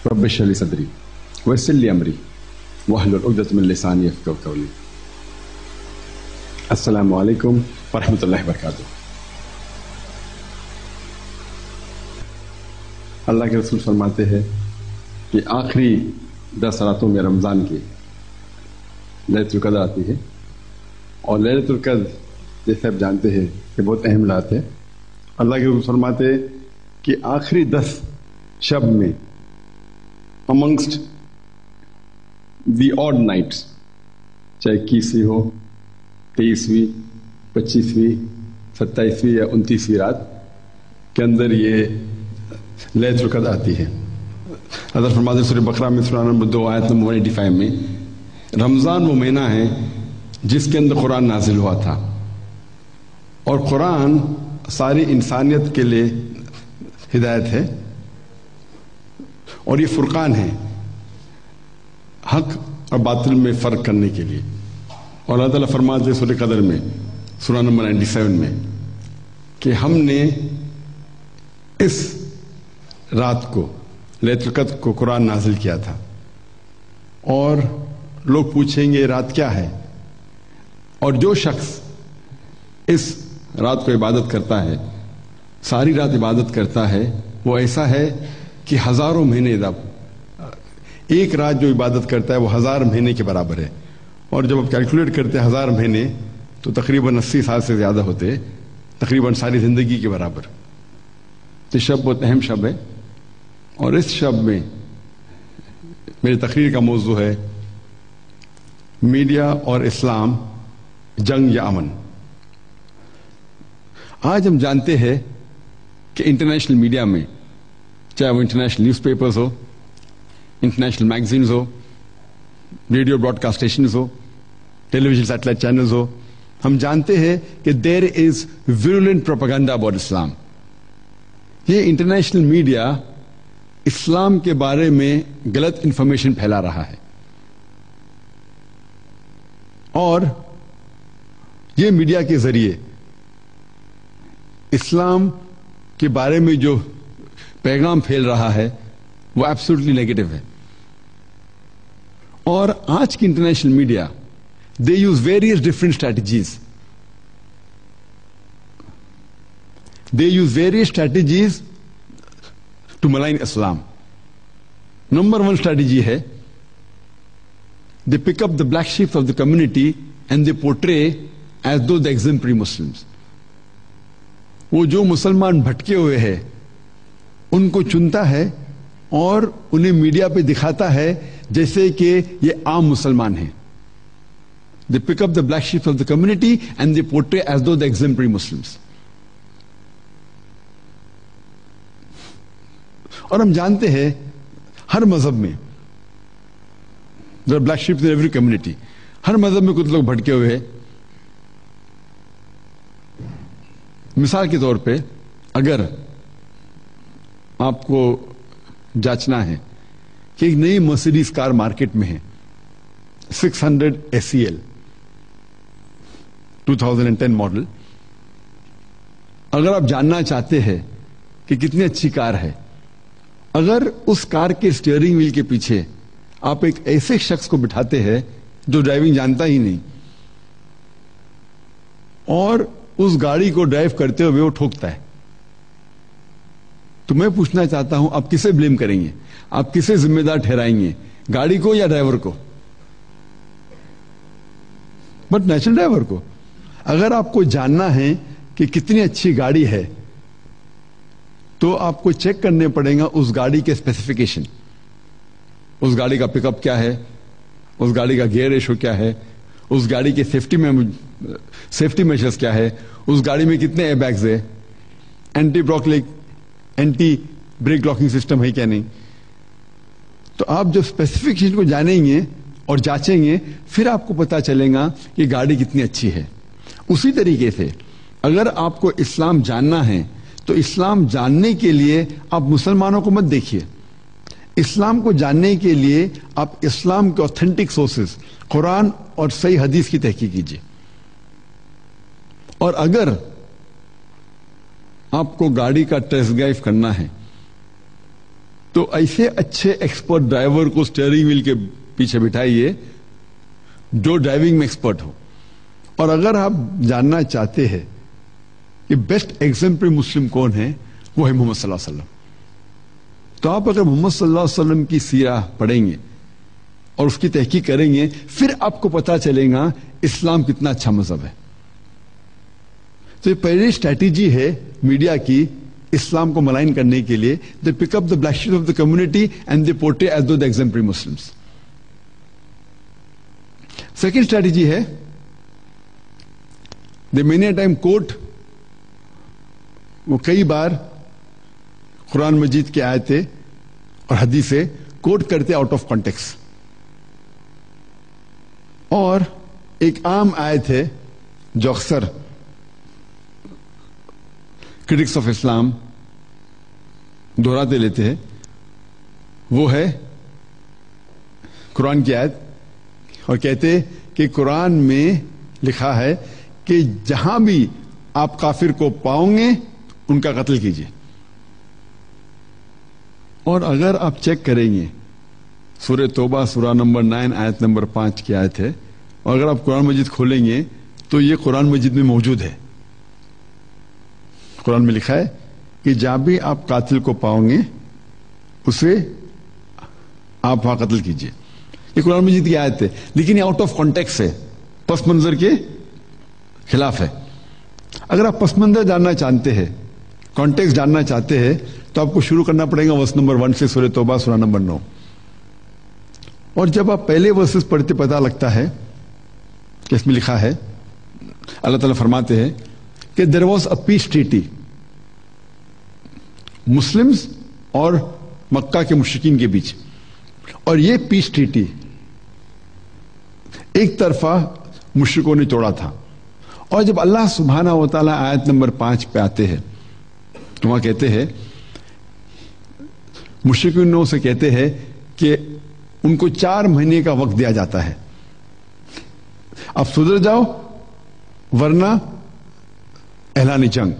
رب اشرح لي صدري ويسر لي امري واحلل عقدة من لساني يفقهوا قولي. السلام علیکم ورحمۃ اللہ وبرکاتہ. اللہ کے رسول فرماتے ہیں کہ آخری 10 راتوں میں رمضان کی لیلۃ القدر آتی ہے، اور لیلۃ القدر جیسے آپ جانتے ہیں کہ بہت اہم رات ہے. اللہ کے رسول فرماتے ہیں کہ آخری 10 شب میں امنگسٹ دی آڈ نائٹس، چاہے 21ویں ہو، 23ویں، 25ویں، 27ویں یا 29ویں رات کے اندر یہ لیلۃ القدر آتی ہے. حضرت فرماتے سورہ بقرہ میں سورہ نمبر 2 آیت نمبر 185 میں رمضان وہ مہینہ ہے جس کے اندر قرآن نازل ہوا تھا، اور قرآن ساری انسانیت کے لیے ہدایت ہے، اور یہ فرقان ہے حق اور باطل میں فرق کرنے کے لیے. اور اللہ تعالیٰ فرماتے سورہ قدر میں سورہ نمبر 97 میں کہ ہم نے اس رات کو لیلۃ القدر کو قرآن نازل کیا تھا. اور لوگ پوچھیں گے رات کیا ہے، اور جو شخص اس رات کو عبادت کرتا ہے، ساری رات عبادت کرتا ہے، وہ ایسا ہے کہ ہزاروں مہینے ایک رات جو عبادت کرتا ہے وہ 1000 مہینے کے برابر ہے. اور جب آپ کیلکولیٹ کرتے ہیں 1000 مہینے تو تقریباً 80 سال سے زیادہ ہوتے، تقریباً ساری زندگی کے برابر. تو شب بہت اہم شب ہے، اور اس شب میں میری تقریر کا موضوع ہے میڈیا اور اسلام، جنگ یا امن. آج ہم جانتے ہیں کہ انٹرنیشنل میڈیا میں، چاہے وہ انٹرنیشنل نیوز پیپرز ہو، انٹرنیشنل میگزینز ہو، ریڈیو براڈ کاسٹ اسٹیشنز ہو، ٹیلی ویژن سیٹلائٹ چینلز ہو، ہم جانتے ہیں کہ دیر از ویرولنٹ پروپیگنڈا اباؤٹ اسلام. یہ انٹرنیشنل میڈیا اسلام کے بارے میں غلط انفارمیشن پھیلا رہا ہے، اور یہ میڈیا کے ذریعے اسلام کے بارے میں جو پیغام پھیل رہا ہے وہ ایبسولوٹلی نیگیٹو ہے. اور آج کی international media they use various different strategies. They use various strategies to malign Islam. Number 1 strategy ہے they pick up the black sheep of the community and they portray as though the exemplary Muslims. وہ جو مسلمان بھٹکے ہوئے ہیں ان کو چنتا ہے اور انہیں میڈیا پہ دکھاتا ہے جیسے کہ یہ عام مسلمان ہیں. They pick up the black sheep of the community and they portray as though the exemplary Muslims. اور ہم جانتے ہیں ہر مذہب میں there are black sheep in every community. ہر مذہب میں کچھ لوگ بھٹکے ہوئے ہیں. مثال کے طور پہ اگر آپ کو جانچنا ہے کہ ایک نئی مرسیڈیز کار مارکیٹ میں ہے 600 SEL 2010 ماڈل، اگر آپ جاننا چاہتے ہیں کہ کتنی اچھی کار ہے، اگر اس کار کے اسٹیئرنگ ویل کے پیچھے آپ ایک ایسے شخص کو بٹھاتے ہیں جو ڈرائیونگ جانتا ہی نہیں، اور اس گاڑی کو ڈرائیو کرتے ہوئے وہ ٹھوکتا ہے، تو میں پوچھنا چاہتا ہوں آپ کسے بلیم کریں گے؟ آپ کسے ذمہ دار ٹھہرائیں گے، گاڑی کو یا ڈرائیور کو؟ بٹ نیچرل ڈرائیور کو. اگر آپ کو جاننا ہے کہ کتنی اچھی گاڑی ہے تو آپ کو چیک کرنے پڑے گا اس گاڑی کے اسپیسیفکیشن، اس گاڑی کا پک اپ کیا ہے، اس گاڑی کا گیئر ریشو کیا ہے، اس گاڑی کے سیفٹی میجرز کیا ہے، اس گاڑی میں کتنے ایئر بیگز ہے، اینٹی بریک لاکنگ سسٹم ہے کیا نہیں. تو آپ جب اسپیسیفکیشن کو جانیں گے اور جانچیں گے پھر آپ کو پتا چلے گا کہ گاڑی کتنی اچھی ہے. اسی طریقے سے اگر آپ کو اسلام جاننا ہے تو اسلام جاننے کے لیے آپ مسلمانوں کو مت دیکھیے. اسلام کو جاننے کے لیے آپ اسلام کے اوتھینٹک سورسز قرآن اور صحیح حدیث کی تحقیق کیجیے. اور اگر آپ کو گاڑی کا ٹیسٹ ڈرائیو کرنا ہے تو ایسے اچھے ایکسپرٹ ڈرائیور کو اسٹیئرنگ ویل کے پیچھے بٹھائیے جو ڈرائیونگ میں ایکسپرٹ ہو. اور اگر آپ جاننا چاہتے ہیں کہ بیسٹ ایگزامپل مسلم کون ہے، وہ ہے محمد صلی اللہ علیہ وسلم. تو آپ اگر محمد صلی اللہ علیہ وسلم کی سیرہ پڑھیں گے اور اس کی تحقیق کریں گے، پھر آپ کو پتا چلے گا اسلام کتنا اچھا مذہب ہے. تو یہ پہلی اسٹریٹجی ہے میڈیا کی اسلام کو ملائن کرنے کے لیے. They pick up the black sheep of the community and they portray as to the example Muslims. Second strategy ہے دے مینی ٹائم کوٹ، وہ کئی بار قرآن مجید کی آیتیں اور حدیثیں کوٹ کرتے آؤٹ آف کانٹیکس. اور ایک عام آیت ہے جو اکثر کرٹکس آف اسلام دہراتے لیتے ہیں، وہ ہے قرآن کی آیت، اور کہتے کہ قرآن میں لکھا ہے کہ جہاں بھی آپ کافر کو پاؤں گے ان کا قتل کیجیے. اور اگر آپ چیک کریں گے سورہ توبہ سورہ نمبر 9 آیت نمبر 5 کی آیت ہے، اور اگر آپ قرآن مجید کھولیں گے تو یہ قرآن مجید میں موجود ہے. قرآن میں لکھا ہے کہ جہاں بھی آپ قاتل کو پاؤں گے اسے آپ وہاں قتل کیجیے. یہ قرآن مجید کی آیت ہے، لیکن یہ آؤٹ آف کانٹیکس ہے، پس منظر کے خلاف ہے. اگر آپ پس منظر جاننا چاہتے ہیں، کانٹیکس جاننا چاہتے ہیں، تو آپ کو شروع کرنا پڑے گا ورس نمبر 1 سے سورہ توبہ سورہ نمبر 9. اور جب آپ پہلے ورسز پڑھتے پتہ لگتا ہے کہ اس میں لکھا ہے، اللہ تعالیٰ فرماتے ہیں کہ there was a peace treaty Muslims اور مکہ کے مشرکین کے بیچ، اور یہ پیس ٹریٹی ایک طرفہ مشرکوں نے توڑا تھا. اور جب اللہ سبحانہ و تعالیٰ آیت نمبر 5 پہ آتے ہیں تو وہاں کہتے ہیں، مشرکینوں سے کہتے ہیں کہ ان کو 4 مہینے کا وقت دیا جاتا ہے، اب سدھر جاؤ ورنہ اعلان جنگ.